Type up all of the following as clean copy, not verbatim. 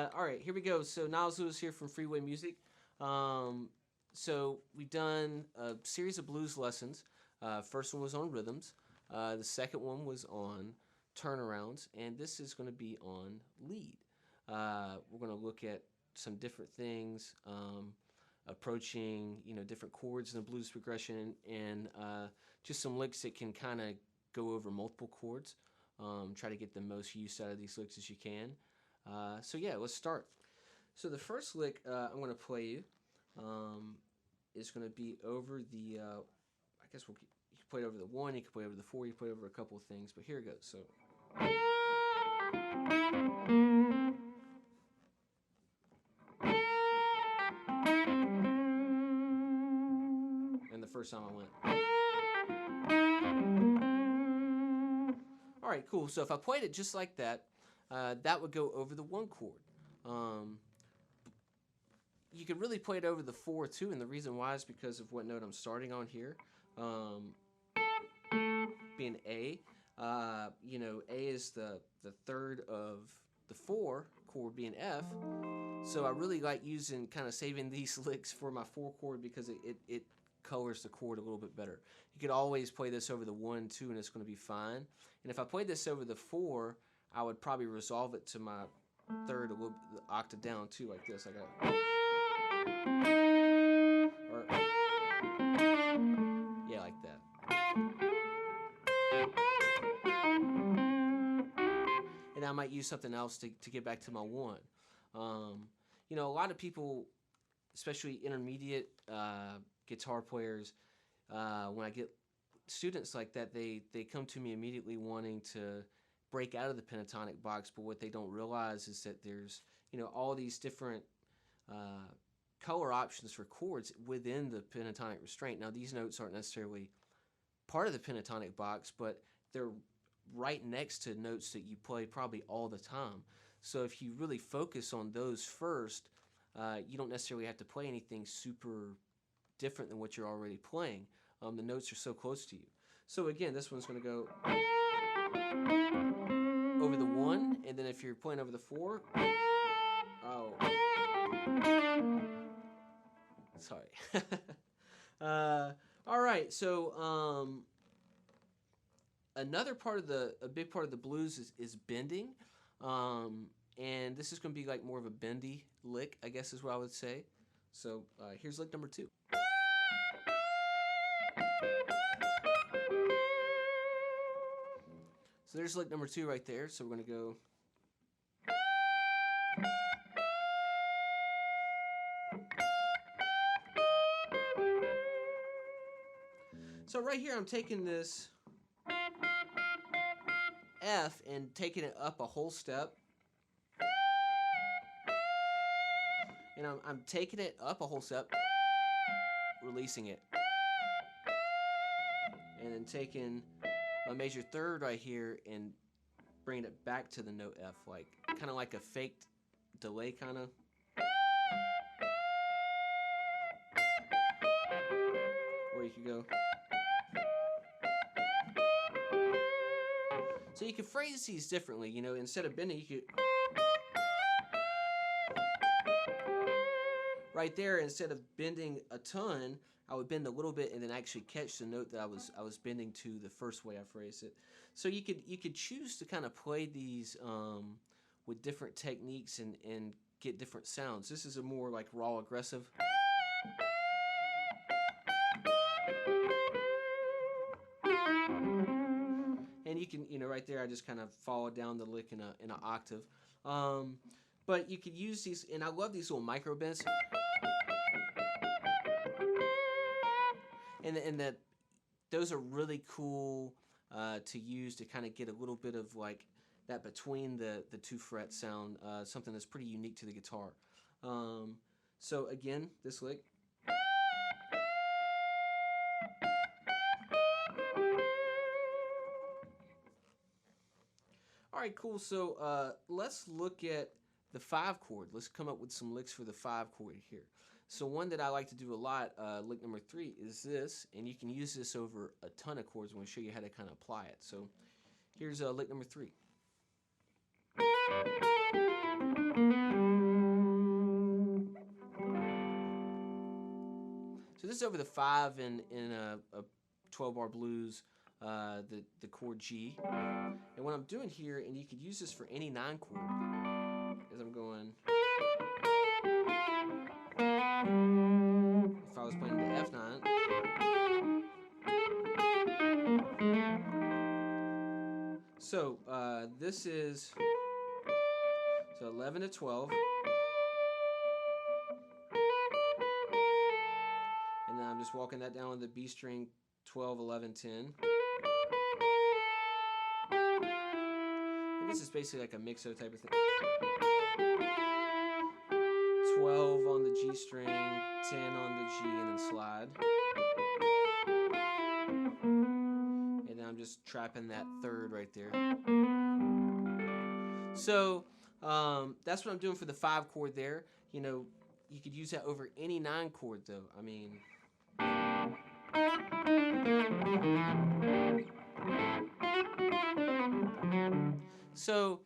All right, here we go. So Niles Lewis here from Freeway Music. So we've done a series of blues lessons. First one was on rhythms. The second one was on turnarounds, and this is going to be on lead. We're going to look at some different things, approaching different chords in the blues progression, and just some licks that can kind of go over multiple chords. Try to get the most use out of these licks as you can. So yeah, let's start. So the first lick I'm going to play you is going to be over the. I guess you can play it over the 1, you can play it over the 4, you can play it over a couple of things, but here it goes. So. And the first time I went. All right, cool. So if I played it just like that, that would go over the 1 chord. You could really play it over the 4 too, and the reason why is because of what note I'm starting on here, being A. A is the third of the 4 chord being F. So I really like kind of saving these licks for my 4 chord because it colors the chord a little bit better. You could always play this over the 1, 2, and it's going to be fine. And if I played this over the 4, I would probably resolve it to my third a little the octave down too, like this. I got. Or, yeah, like that. And I might use something else to get back to my 1. A lot of people, especially intermediate guitar players, when I get students like that, they come to me immediately wanting to break out of the pentatonic box, but what they don't realize is that there's all these different color options for chords within the pentatonic restraint. Now these notes aren't necessarily part of the pentatonic box, but they're right next to notes that you play probably all the time. So if you really focus on those first, you don't necessarily have to play anything super different than what you're already playing. The notes are so close to you. So again, this one's going to go over the 1, and then if you're playing over the 4, oh, sorry. All right, so another part of a big part of the blues is bending, and this is going to be like more of a bendy lick, I guess is what I would say. So here's lick number 2. So there's lick number 2 right there. So we're going to go. So right here I'm taking this F and taking it up a whole step. And I'm taking it up a whole step, releasing it. And then taking my major third right here and bringing it back to the note F, kind of like a faked delay kind of. Or you could go. So you can phrase these differently, instead of bending, you could. Right there, instead of bending a ton, I would bend a little bit and then actually catch the note that I was bending to the first way I phrased it. So you could choose to kind of play these with different techniques and get different sounds. This is a more like raw aggressive. And you can, right there, I just kind of followed down the lick in an octave. But you could use these, and I love these little micro bends. And that those are really cool to use to kind of get a little bit of like that between the 2 fret sound, something that's pretty unique to the guitar. So again, this lick. All right, cool. So let's look at the 5 chord. Let's come up with some licks for the 5 chord here. So one that I like to do a lot, lick number 3, is this, and you can use this over a ton of chords. I'm going to show you how to kind of apply it. So here's lick number 3. So this is over the 5 in a 12-bar blues, the chord G. And what I'm doing here, and you could use this for any 9 chord, is I'm going. If I was playing the F9. So this is 11 to 12. And then I'm just walking that down on the B string, 12, 11, 10. And this is basically like a mixo type of thing. 12 on the G string, 10 on the G, and then slide. And then I'm just trapping that third right there. So that's what I'm doing for the 5 chord there. You know, you could use that over any 9 chord though. I mean. So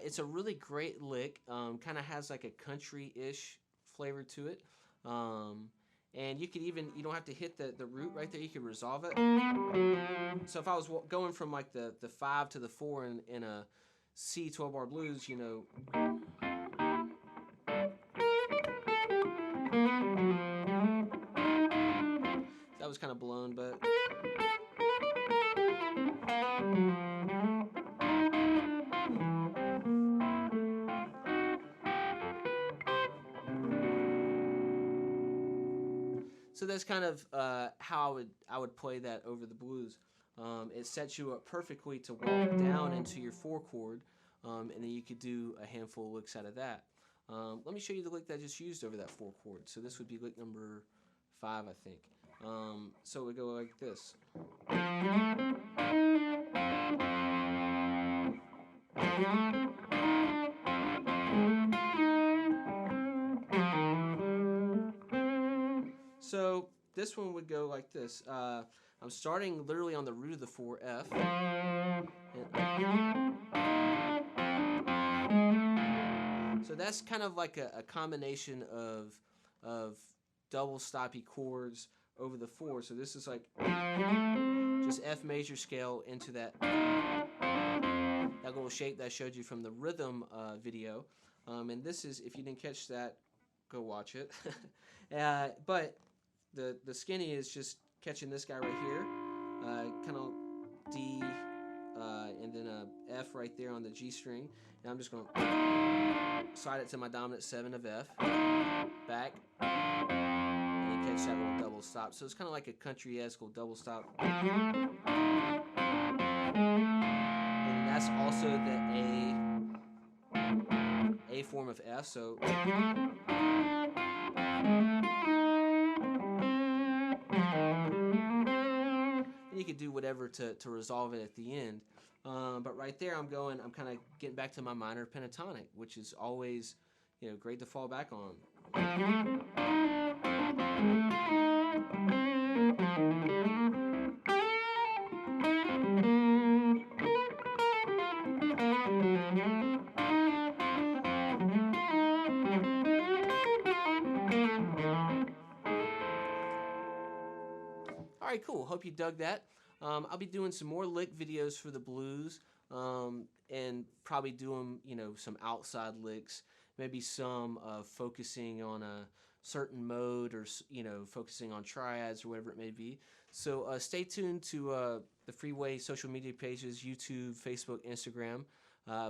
it's a really great lick. Kind of has like a country-ish flavor to it. And you could even, you don't have to hit the root right there. You could resolve it. So if I was going from like the 5 to the 4 in a C 12-bar blues, you know. That was kind of blown, but. So that's kind of how I would play that over the blues. It sets you up perfectly to walk down into your 4 chord, and then you could do a handful of licks out of that. Let me show you the lick that I just used over that 4 chord. So this would be lick number 5, I think. So we go like this. So this one would go like this. I'm starting literally on the root of the 4 F. So that's kind of like a combination of double stoppy chords over the 4. So this is like just F major scale into that little shape that I showed you from the rhythm video. And this is, if you didn't catch that, go watch it. But the skinny is just catching this guy right here, kind of D, and then a F right there on the G string. And I'm just going to slide it to my dominant 7 of F, back, and then catch that little double stop. So it's kind of like a country-esque little double stop. And that's also the A form of F. So. You could do whatever to resolve it at the end. But right there, I'm kind of getting back to my minor pentatonic, which is always, you know, great to fall back on. All right, cool. Hope you dug that. I'll be doing some more lick videos for the blues, and probably doing, you know, some outside licks, maybe some focusing on a certain mode, or, you know, focusing on triads or whatever it may be. So stay tuned to the Freeway social media pages, YouTube, Facebook, Instagram.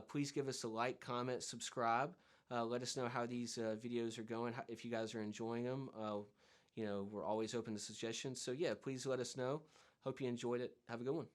Please give us a like, comment, subscribe. Let us know how these videos are going, if you guys are enjoying them. You know, we're always open to suggestions. So yeah, please let us know. Hope you enjoyed it. Have a good one.